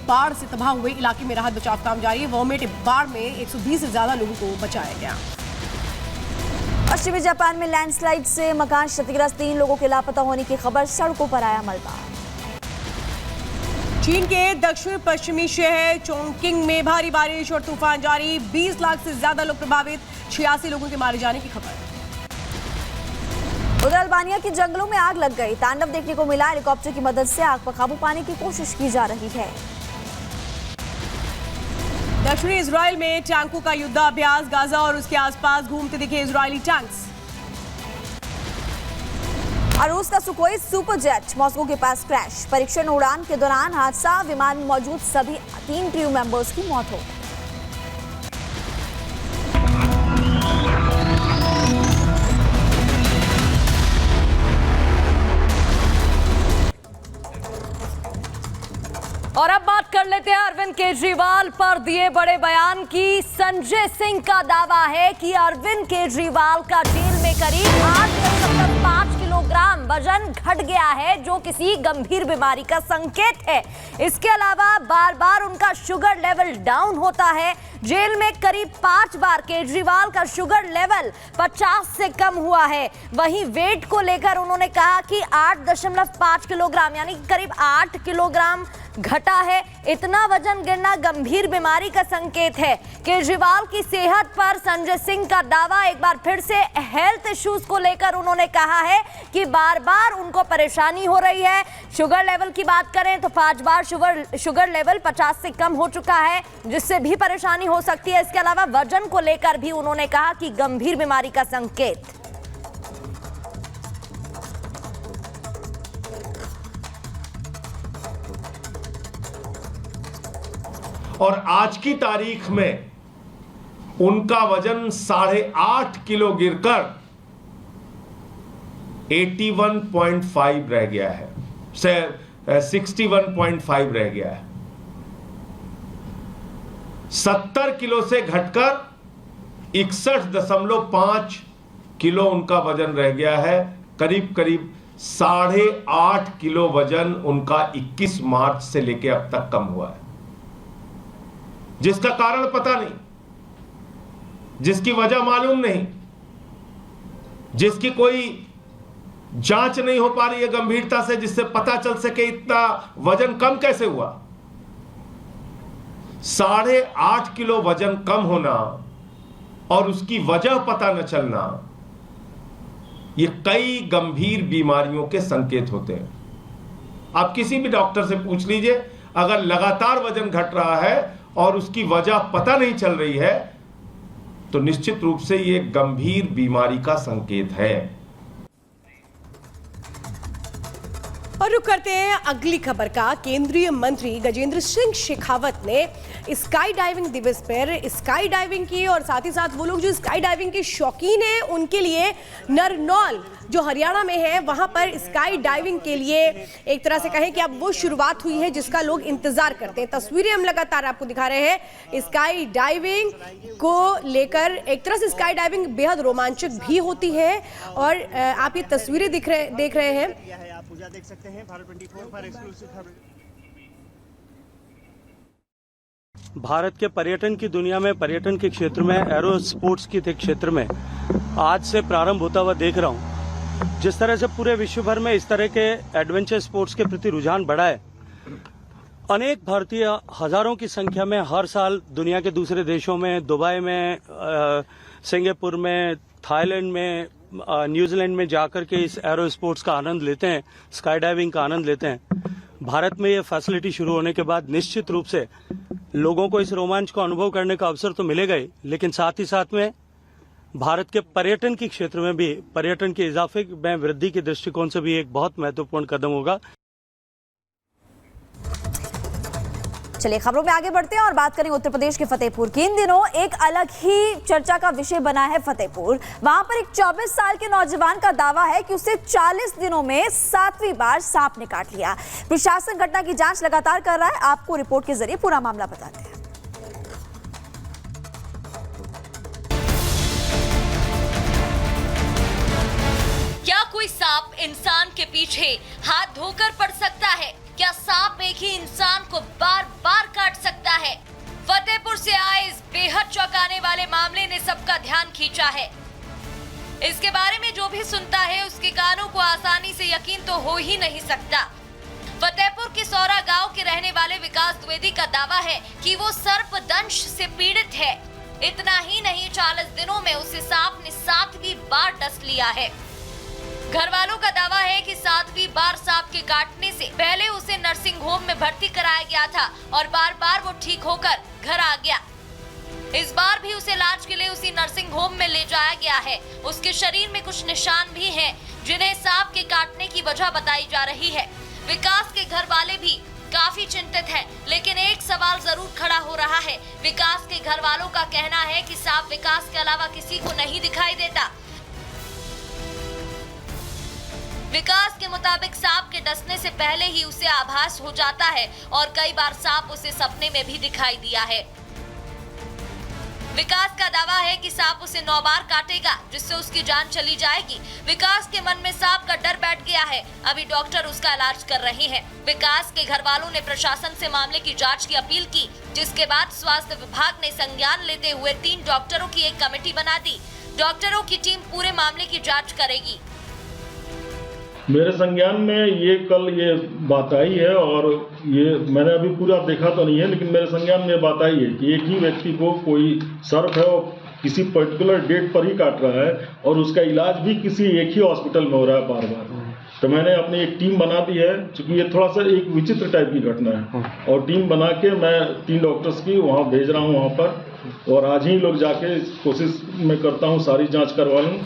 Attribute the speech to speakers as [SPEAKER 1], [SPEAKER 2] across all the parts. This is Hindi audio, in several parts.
[SPEAKER 1] बाढ़ से तबाह हुए इलाके में राहत बचाव काम जारी है। वोमेट बाढ़ में 120 से ज्यादा लोगों को बचाया गया।
[SPEAKER 2] पश्चिमी जापान में लैंडस्लाइड से मकान क्षतिग्रस्त, 3 लोगों के लापता होने की खबर, सड़कों पर आया मलबा।
[SPEAKER 1] चीन के दक्षिण पश्चिमी शहर चोंगकिंग में भारी बारिश और तूफान जारी, 20 लाख से ज्यादा लोग प्रभावित, 86 लोगों के मारे जाने की खबर।
[SPEAKER 2] उधर अल्बानिया के जंगलों में आग लग गई, तांडव देखने को मिला। हेलीकॉप्टर की मदद से आग पर काबू पाने की कोशिश की जा रही है।
[SPEAKER 1] दक्षिणी इजराइल में टैंकों का युद्धाभ्यास, गाजा और उसके आसपास घूमते दिखे इजरायली टैंक्स।
[SPEAKER 2] और रूस का सुकोई सुपरजेट मॉस्को के पास क्रैश, परीक्षण उड़ान के दौरान हादसा, विमान में मौजूद सभी 3 क्रू मेंबर्स की मौत हो गई।
[SPEAKER 3] और अब बात कर लेते हैं अरविंद केजरीवाल पर दिए बड़े बयान की। संजय सिंह का दावा है कि अरविंद केजरीवाल का जेल में करीब 8.5 किलोग्राम वजन घट गया है, जो किसी गंभीर बीमारी का संकेत है। इसके अलावा बार बार उनका शुगर लेवल डाउन होता है। जेल में करीब 5 बार केजरीवाल का शुगर लेवल 50 से कम हुआ है। वहीं वेट को लेकर उन्होंने कहा कि 8.5 किलोग्राम यानी करीब 8 किलोग्राम घटा है। इतना वजन गिरना गंभीर बीमारी का संकेत है। केजरीवाल की सेहत पर संजय सिंह का दावा, एक बार फिर से हेल्थ इश्यूज को लेकर उन्होंने कहा है कि बार बार उनको परेशानी हो रही है। शुगर लेवल की बात करें तो 5 बार शुगर लेवल 50 से कम हो चुका है, जिससे भी परेशानी हो सकती है। इसके अलावा वजन को लेकर भी उन्होंने कहा कि गंभीर बीमारी का संकेत।
[SPEAKER 4] और आज की तारीख में उनका वजन 8.5 किलो गिरकर 81.5 रह गया है, 61.5 रह गया है। 70 किलो से घटकर 61.5 किलो उनका वजन रह गया है। करीब करीब 8.5 किलो वजन उनका 21 मार्च से लेकर अब तक कम हुआ है, जिसका कारण पता नहीं, जिसकी वजह मालूम नहीं, जिसकी कोई जांच नहीं हो पा रही है गंभीरता से, जिससे पता चल सके इतना वजन कम कैसे हुआ। 8.5 किलो वजन कम होना और उसकी वजह पता न चलना, ये कई गंभीर बीमारियों के संकेत होते हैं। आप किसी भी डॉक्टर से पूछ लीजिए, अगर लगातार वजन घट रहा है और उसकी वजह पता नहीं चल रही है तो निश्चित रूप से यह गंभीर बीमारी का संकेत है।
[SPEAKER 1] और रुक करते हैं अगली खबर का। केंद्रीय मंत्री गजेंद्र सिंह शेखावत ने स्काई डाइविंग दिवस पर स्काई डाइविंग की, और साथ ही साथ वो लोग जो स्काई डाइविंग के शौकीन हैं उनके लिए नरनौल जो हरियाणा में है वहां पर स्काई डाइविंग के लिए एक तरह से कहें कि अब वो शुरुआत हुई है जिसका लोग इंतजार करते हैं। तस्वीरें हम लगातार आपको दिखा रहे हैं स्काई डाइविंग को लेकर। एक तरह से स्काई डाइविंग बेहद रोमांचक भी होती है और आप ये तस्वीरें देख रहे हैं।
[SPEAKER 5] देख सकते हैं भारत 24 पर एक्सक्लूसिव खबर।
[SPEAKER 6] भारत के पर्यटन की दुनिया में, पर्यटन के क्षेत्र में, एरो स्पोर्ट्स के क्षेत्र में आज से प्रारंभ होता हुआ देख रहा हूं। जिस तरह से पूरे विश्व भर में इस तरह के एडवेंचर स्पोर्ट्स के प्रति रुझान बढ़ा है, अनेक भारतीय हजारों की संख्या में हर साल दुनिया के दूसरे देशों में, दुबई में, सिंगापुर में, थाईलैंड में, न्यूजीलैंड में जाकर के इस एरो स्पोर्ट्स का आनंद लेते हैं, स्काई डाइविंग का आनंद लेते हैं। भारत में ये फैसिलिटी शुरू होने के बाद निश्चित रूप से लोगों को इस रोमांच को अनुभव करने का अवसर तो मिलेगा ही, लेकिन साथ ही साथ में भारत के पर्यटन के क्षेत्र में भी, पर्यटन के इजाफे में वृद्धि के दृष्टिकोण से भी एक बहुत महत्वपूर्ण कदम होगा।
[SPEAKER 2] चलिए खबरों में आगे बढ़ते हैं और बात करें उत्तर प्रदेश के फतेहपुर की। इन दिनों एक अलग ही चर्चा का विषय बना है फतेहपुर। वहां पर एक 24 साल के नौजवान का दावा है कि उसे 40 दिनों में 7वीं बार सांप ने काट लिया। प्रशासन घटना की जांच लगातार कर रहा है। आपको रिपोर्ट के जरिए पूरा मामला बताते हैं।
[SPEAKER 7] क्या कोई सांप इंसान के पीछे हाथ धोकर पड़ सकता है? क्या सांप एक ही इंसान को बार बार बेचा है। इसके बारे में जो भी सुनता है उसके कानों को आसानी से यकीन तो हो ही नहीं सकता। फतेहपुर के सौरा गांव के रहने वाले विकास द्विवेदी का दावा है कि वो सर्पदंश से पीड़ित है। इतना ही नहीं, 40 दिनों में उसे सांप ने 7वीं बार डस लिया है। घर वालों का दावा है कि 7वीं बार सांप के काटने से पहले उसे नर्सिंग होम में भर्ती कराया गया था और बार बार वो ठीक होकर घर आ गया। इस बार भी उसे इलाज के लिए उसी नर्सिंग होम में ले जाया गया है। उसके शरीर में कुछ निशान भी हैं, जिन्हें सांप के काटने की वजह बताई जा रही है। विकास के घर वाले भी काफी चिंतित हैं, लेकिन एक सवाल जरूर खड़ा हो रहा है। विकास के घर वालों का कहना है कि सांप विकास के अलावा किसी को नहीं दिखाई देता। विकास के मुताबिक सांप के डसने से पहले ही उसे आभास हो जाता है और कई बार सांप उसे सपने में भी दिखाई दिया है। विकास का दावा है कि सांप उसे 9 बार काटेगा, जिससे उसकी जान चली जाएगी। विकास के मन में सांप का डर बैठ गया है। अभी डॉक्टर उसका इलाज कर रहे हैं। विकास के घर वालों ने प्रशासन से मामले की जांच की अपील की, जिसके बाद स्वास्थ्य विभाग ने संज्ञान लेते हुए 3 डॉक्टरों की एक कमेटी बना दी। डॉक्टरों की टीम पूरे मामले की जाँच करेगी।
[SPEAKER 8] मेरे संज्ञान में कल ये बात आई है और ये मैंने अभी पूरा देखा तो नहीं है, लेकिन मेरे संज्ञान में ये बात आई है कि एक ही व्यक्ति को कोई सर्प है और किसी पर्टिकुलर डेट पर ही काट रहा है और उसका इलाज भी किसी एक ही हॉस्पिटल में हो रहा है बार बार। तो मैंने अपनी एक टीम बना दी है, क्योंकि ये थोड़ा सा एक विचित्र टाइप की घटना है, और टीम बना के मैं 3 डॉक्टर्स की वहाँ भेज रहा हूँ वहाँ पर, और आज ही लोग जाके कोशिश मैं करता हूँ सारी जाँच करवा लूँ।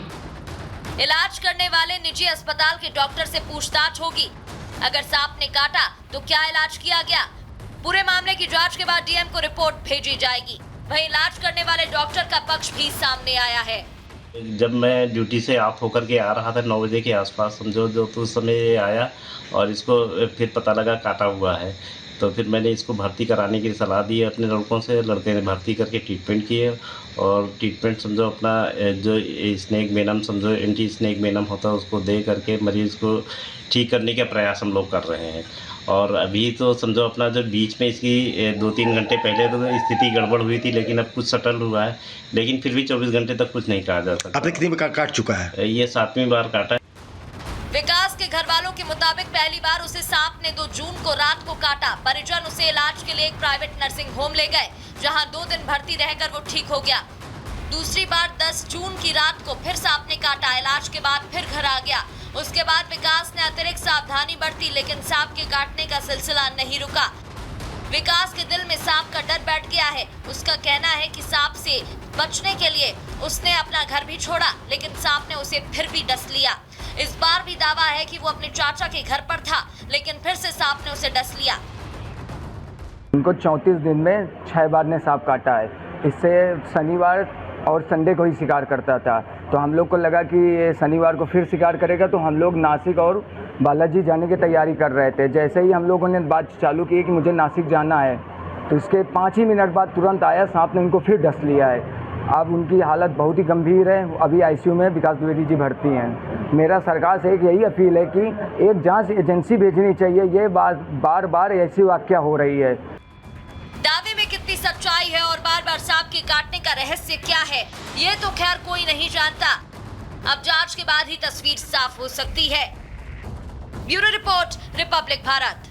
[SPEAKER 7] इलाज करने वाले निजी अस्पताल के डॉक्टर से पूछताछ होगी। अगर सांप ने काटा तो क्या इलाज किया गया? पूरे मामले की जांच के बाद डीएम को रिपोर्ट भेजी जाएगी। वहीं इलाज करने वाले डॉक्टर का पक्ष भी सामने आया है।
[SPEAKER 9] जब मैं ड्यूटी से ऑफ होकर के आ रहा था 9 बजे के आसपास समझो, जो तो उस समय आया और इसको फिर पता लगा काटा हुआ है, तो फिर मैंने इसको भर्ती कराने की सलाह दी है अपने लड़कों से। लड़के ने भर्ती करके ट्रीटमेंट किए और ट्रीटमेंट समझो अपना जो स्नेक वेनम समझो एंटी स्नेक वेनम होता है उसको दे करके मरीज़ को ठीक करने का प्रयास हम लोग कर रहे हैं। और अभी तो समझो अपना जो बीच में इसकी 2-3 घंटे पहले तो स्थिति गड़बड़ हुई थी, लेकिन अब कुछ सेटल हुआ है, लेकिन फिर भी 24 घंटे तक कुछ नहीं कहा जा सकता।
[SPEAKER 5] आपने कितनी बार काट चुका है?
[SPEAKER 9] ये 7वीं बार काटा है।
[SPEAKER 7] विकास के घर वालों के मुताबिक पहली बार उसे सांप ने 2 जून को रात को काटा। परिजन उसे इलाज के लिए एक प्राइवेट नर्सिंग होम ले गए, जहां 2 दिन भर्ती रहकर वो ठीक हो गया। दूसरी बार 10 जून की रात को फिर सांप ने काटा। इलाज के बाद फिर घर आ गया। उसके बाद विकास ने अतिरिक्त सावधानी बरती, लेकिन सांप के काटने का सिलसिला नहीं रुका। विकास के दिल में सांप का डर बैठ गया है। उसका कहना है कि सांप से बचने के लिए उसने अपना घर भी छोड़ा, लेकिन सांप ने उसे फिर भी डस लिया। इस बार भी दावा है कि वो अपने चाचा के घर पर था, लेकिन फिर से सांप ने उसे डस लिया।
[SPEAKER 10] उनको 34 दिन में 6 बार ने सांप काटा है। इससे शनिवार और संडे को ही शिकार करता था, तो हम लोग को लगा कि ये शनिवार को फिर शिकार करेगा, तो हम लोग नासिक और बालाजी जाने की तैयारी कर रहे थे। जैसे ही हम लोगों ने बात चालू की कि मुझे नासिक जाना है, तो इसके 5 ही मिनट बाद तुरंत आया सांप ने उनको फिर डस लिया है। अब उनकी हालत बहुत ही गंभीर है। अभी आईसीयू में विकास द्विवेदी जी भर्ती हैं। मेरा सरकार से एक यही अपील है कि एक जांच एजेंसी भेजनी चाहिए। ये बार बार ऐसी वाकया हो रही है।
[SPEAKER 7] दावे में कितनी सच्चाई है और बार बार सांप के काटने का रहस्य क्या है, ये तो खैर कोई नहीं जानता। अब जांच के बाद ही तस्वीर साफ हो सकती है। Bureau report, Republic Bharat.